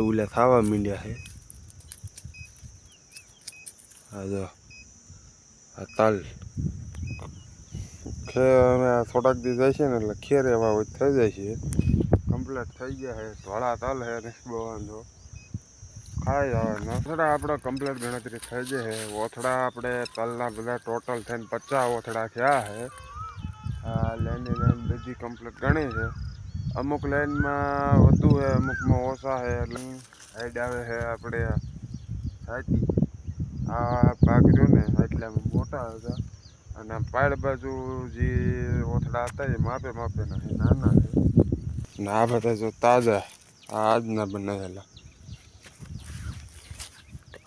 ઉલા થવા માંડ્યા છે. આ જો આ તલ અમે થોડાક દી જાય છે ને એટલે ખેર એવા હોય થઈ જાય છે. કમ્પ્લીટ થઈ ગયા છે. ધોળા તલ છે ને બહુ વાંધો ખાઈ જવાના ઓથડા આપણે કમ્પ્લીટ ગણતરી થઈ જાય છે. ઓથડા આપણે તલના બધા ટોટલ થઈને 50 ઓથડા થયા છે. આ લાઈન બધી કમ્પ્લીટ ગણી છે. અમુક લાઈનમાં વધુ છે, અમુકમાં ઓછા છે. એટલે હાઈડ આવે છે આપણે સાચી આ ભાગ રહ્યો ને એટલામાં મોટા હતા અને પાડ બાજુ જે ઓથડા હતા એ માપે માપેના છે, નાના છે. ને આ બધા જો તાજા આજના બનાવેલા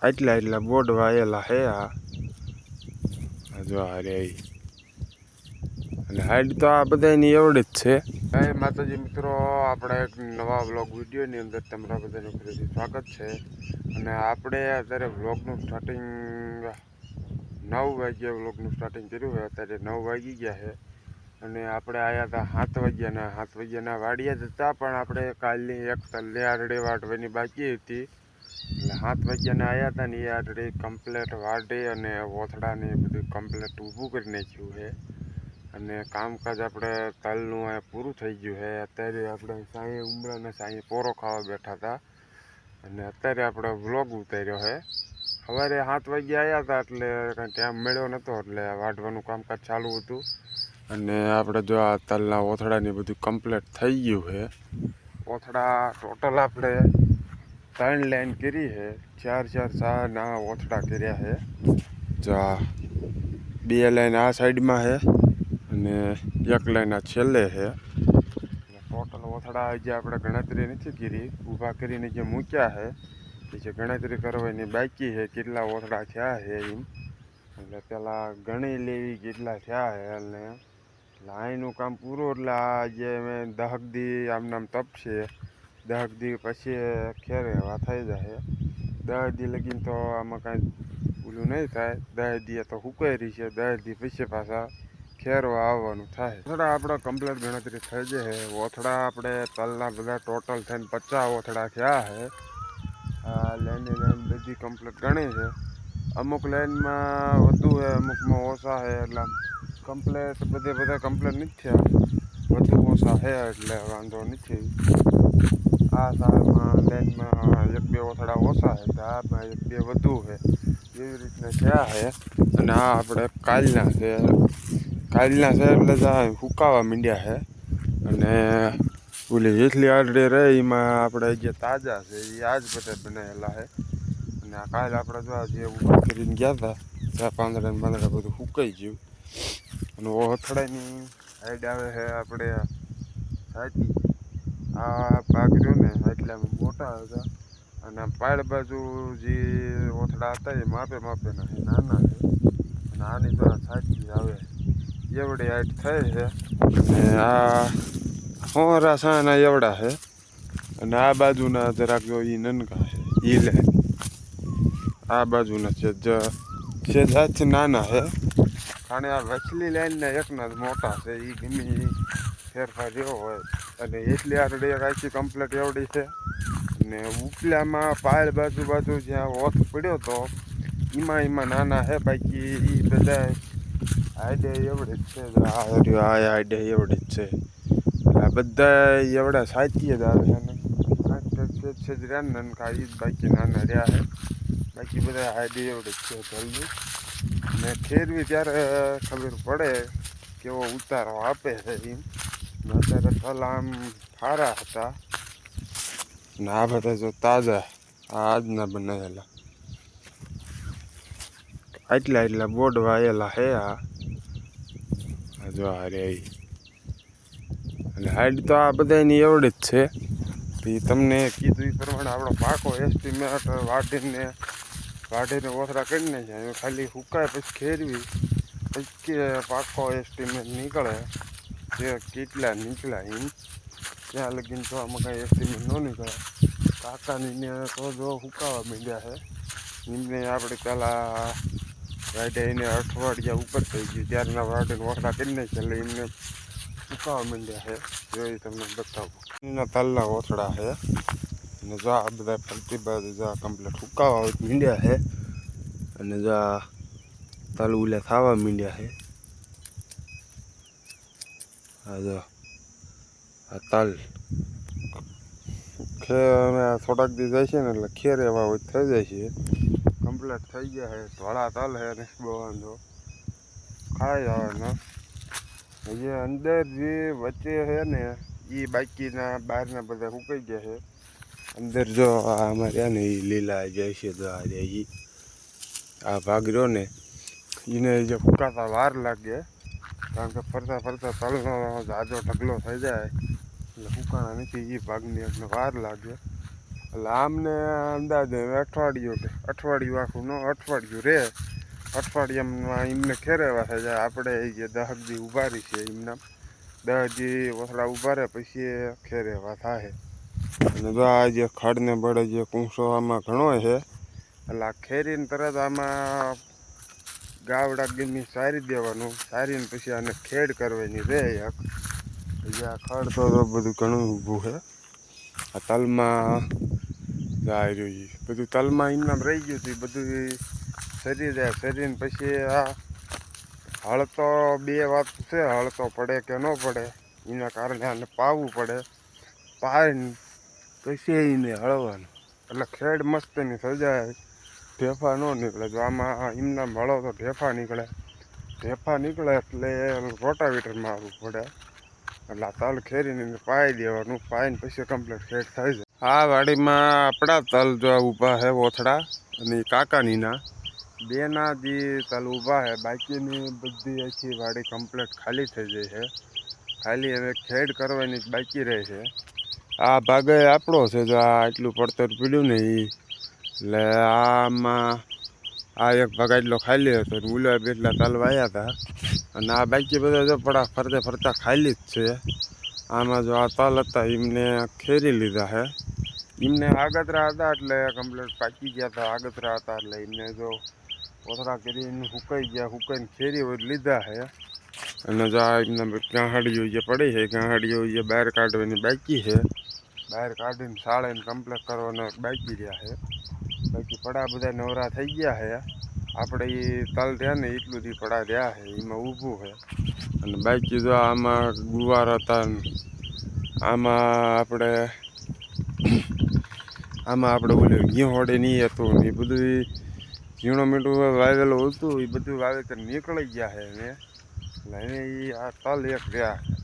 એટલા બોર્ડ વાયેલા છે. આ જો આ રે અને હાઈટ તો આ બધાની એવડી જ છે. જય માતાજી મિત્રો, આપણે એક નવા વ્લોગ વિડીયોની અંદર તમારા બધાનું ફરીથી સ્વાગત છે. અને આપણે અત્યારે વ્લોગનું સ્ટાર્ટિંગ 9 વાગ્યે વ્લોગનું સ્ટાર્ટિંગ કર્યું છે. અત્યારે 9 વાગી ગયા છે અને આપણે આવ્યા હતા 7 વાગ્યાના 7 વાગ્યાના વાડિયા જ હતા. પણ આપણે કાલની એક તલ્લે આરડી વાટવાની બાકી હતી એટલે 7 વાગ્યાના આવ્યા હતા ને એ આરડી કમ્પ્લેટ વાડી અને ઓથડાને બધું કમ્પ્લેટ ઊભું કરી નાખ્યું છે. અને કામકાજ આપણે તલનું આ પૂરું થઈ ગયું છે. અત્યારે આપણે સાંઈ ઉમરાના સાંઈ પોરો ખાવા બેઠા હતા અને અત્યારે આપણે વ્લોગ ઉતાર્યો છે. સવારે 7 વાગ્યે આવ્યા હતા એટલે કાંઈ ટાઈમ મળ્યો નહોતો એટલે વાઢવાનું કામકાજ ચાલુ હતું. અને આપણે જો આ તલના ઓથડાની બધું કમ્પ્લીટ થઈ ગયું છે. ઓથડા ટોટલ આપણે 3 લાઈન કરી છે. 4 ના ઓથડા કર્યા છે. જો આ 2 લાઈન આ સાઈડમાં છે અને 1 લાઈન આ છેલ્લે છે. ટોટલ ઓથડા જે આપણે ગણતરી નથી કરી, ઊભા કરીને જે મૂક્યા છે એ જે ગણતરી કરવાની બાકી છે કેટલા ઓથડા થયા છે એમ. એટલે પહેલાં ગણી લેવી કેટલા થયા છે અને લાઈનનું કામ પૂરું એટલે આ જે મેં 10 દી આમનામ તપશે. 10 દી પછી ખેરે એવા થઈ જાય. 10 દી લગીને તો આમાં કાંઈ ઓલું નહીં થાય. 10 દી તો હુકાઈ છે. 10 દી પછી પાછા ખેરવા આવવાનું થાય. ઓથડા આપણે કમ્પ્લીટ ગણતરી થઈ જાય છે. ઓથડા આપણે તલના બધા ટોટલ થઈને 50 ઓથડા થયા છે. આ લાઈન બધી કમ્પ્લીટ ગણી છે. અમુક લાઈનમાં વધુ છે, અમુકમાં ઓછા છે. એટલે કમ્પ્લીટ બધા કમ્પ્લીટ નથી થયા, વધુ ઓછા છે એટલે વાંધો નથી. આ સાલમાં લાઈનમાં 1-2 ઓથડા ઓછા છે તો આમાં 1-2 વધુ છે એવી રીતના થયા છે. અને આ આપણે કાલના છે એટલે જ આ સુકાવા માંડ્યા છે. અને ઓલી હેઠલી આરડી રહે એમાં આપણે જે તાજા છે એ આજ બધા બનાવેલા છે. અને આ કાલે આપણે જો જે ઊભા કરીને ગયા હતા ત્યાં પાંદડા બધું સુકાઈ ગયું. અને ઓથડાની હાઈડ આવે છે આપણે સાચી આ ભાગ રહ્યો ને એટલામાં મોટા હતા અને પાડ બાજુ જે ઓથડા હતા એ માપે માપેના છે, નાના છે. અને આની તો સાચી આવે એવડી હાઈટ થઈ છે. અને આ હોરા સાના એવડા છે અને આ બાજુના જરાક જો એ નનકા છે. એ લે આ બાજુના છે જ નાના છે. અને આ વચલી લાઈનના એકના જ મોટા છે. એ ગમે ફેરફાર એવો હોય. અને એટલી આરડી આખી કમ્પ્લીટ એવડી છે. અને ઉપલામાં પાળ બાજુ જ્યાં ઓથ પડ્યો હતો એમાં નાના છે. બાકી એ બધા હાઈડે એવડી જ છે. આ હાઈડે એવડી જ છે. આ બધા એવડા સાચી જ આવે છે. છે જ રહ્યા ને નનકા એ જ બાકી નાના રહ્યા છે. બાકી બધા હાઈડે એવડી જ છે જલ્દી. ને ખેરવી ત્યારે ખબર પડે કેવો ઉતારો આપે છે એમ. અત્યારે તલ આમ સારા હતા ને આ બધા જો તાજા આજના બનાવેલા એટલા બોર્ડ વાયેલા છે. આ જો આ રે અને હાઈટ તો આ બધાની એવડી જ છે. એ તમને કીધું એ પ્રમાણે આપણો પાકો એસ્ટિમેટ વાઢીને ઓથડા કરી નાખ્યા. ખાલી સુકાય પછી ખેરવી પછી પાકો એસ્ટિમેટ નીકળે જે કેટલા નીકળ્યા એમ. ત્યાં લગીને તો આમાં કાંઈ એસ્ટિમેટ ન નીકળે. કાકાની તો જો સુકાવા માંડ્યા છે. એમને આપણે પહેલાં વાઢીને અઠવાડિયા ઉપર થઈ ગયું ત્યારના વાઢીને ઓથડા કરી નાખ્યા એટલે એમને સુકાવા માંડ્યા છે. જોઈ તમને બતાવું એના તલના ઓથડા છે. અને જો આ બધા ફરતી બાજુ જો કમ્પ્લીટ હુકાવા મીંડ્યા છે અને જો આ તલ ઉલે થવા મીંડ્યા છે. આ જો આ તલ થોડાક દી જાય છે ને એટલે ખેર એવા હોય થઈ જાય છે. કમ્પ્લીટ થઈ ગયા છે. ધોળા તલ છે ને બહુ વાંધો ખાઈ જવાના. જે અંદર જે વચ્ચે છે ને એ બાકીના બહારના બધા સુકાઈ ગયા છે. અંદર જો આમાં રહ્યા ને એ લીલા જાય છે. જો આ જાય આ ભાગ રહ્યો ને એને જે ફૂકાતા વાર લાગે, કારણ કે ફરતા ફરતા તલનો જાજો ઢગલો થઈ જાય એટલે ફૂકાણા નથી. એ ભાગની એટલે વાર લાગે. એટલે આમને અંદાજે અઠવાડિયું આખું ન અઠવાડિયું રહે. અઠવાડિયામાં એમને ખેરેવા થઈ જાય. આપણે એ જે 10 દી ઉભારી છે એમના 10 દી ઓથડા ઉભા રહે પછી ખેરેવા થાય. અને જો આ જે ખડને બળે જે કૂંસો આમાં ઘણો છે એટલે આ ખેરીને તરત આમાં ગાવડા ગમી સારી દેવાનું. સારીને પછી આને ખેડ કરવાની રહે એક. પછી આ ખડ તો બધું ઘણું ઊભું છે. આ તલમાં જાય રહ્યું બધું તલમાં એમનામ રહી ગયું હતું. બધું સરી જાય. સરીને પછી આ હળ તો બે વાત છે, હળ તો પડે કે ન પડે એના કારણે આને પાવવું પડે. પાઈને પછી એને હળવાનું એટલે ખેડ મસ્ત ની થઈ જાય. ઢેફા ન નીકળે. જો આમાં એમના હળો તો ઢેફા નીકળે. ઢેફા નીકળે એટલે રોટાવેટરમાં આવવું પડે. એટલે આ તલ ખેરીને પાઈ દેવાનું. પાઈને પછી કમ્પ્લીટ ખેડ થઈ જાય. આ વાડીમાં આપણા તલ જો ઊભા છે ઓથડા અને કાકાનીના બેના જે તલ ઊભા છે. બાકીની બધી આખી વાડી કમ્પ્લીટ ખાલી થઈ જાય છે. ખાલી હવે ખેડ કરવાની બાકી રહે છે. આ ભાગે આપણો છે. જો આ આટલું પડતર પીડ્યું ને એ એટલે આમાં આ એક ભાગ આટલો ખાલી હતો. ઉલા બેટલા તલ વાયા હતા અને આ બાકી બધા જો પડા ફરતા ફરતા ખાલી જ છે. આમાં જો આ તલ હતા એમને ખેરી લીધા છે. એમને આગતરા હતા એટલે કમ્પ્લીટ પાકી ગયા હતા. આગતરા હતા એટલે એમને જો ઓથડા કરીને સુકાઈ ગયા. સુકાઈને ખેરી લીધા છે. અને જો આ એમને ગાંહડીઓ જે પડી છે ગાંહડીઓ જે બહાર કાઢવાની બાકી છે. બહાર કાઢીને સાળીને કમ્પ્લીટ કરવાના બાકી રહ્યા છે. બાકી પડા બધા નવરા થઈ ગયા છે. આપણે એ તલ રહ્યા ને એટલું જ પડા રહ્યા છે એમાં ઊભું છે. અને બાકી જો આમાં ગુવાર હતા. આમાં આપણે ઓલું ઘી હોડે નહીં હતું ને એ બધું ઝીણું મીઠું વાવેલું હતું. એ બધું વાવેતર નીકળી ગયા છે ને એટલે એને એ આ તલ એક રહ્યા.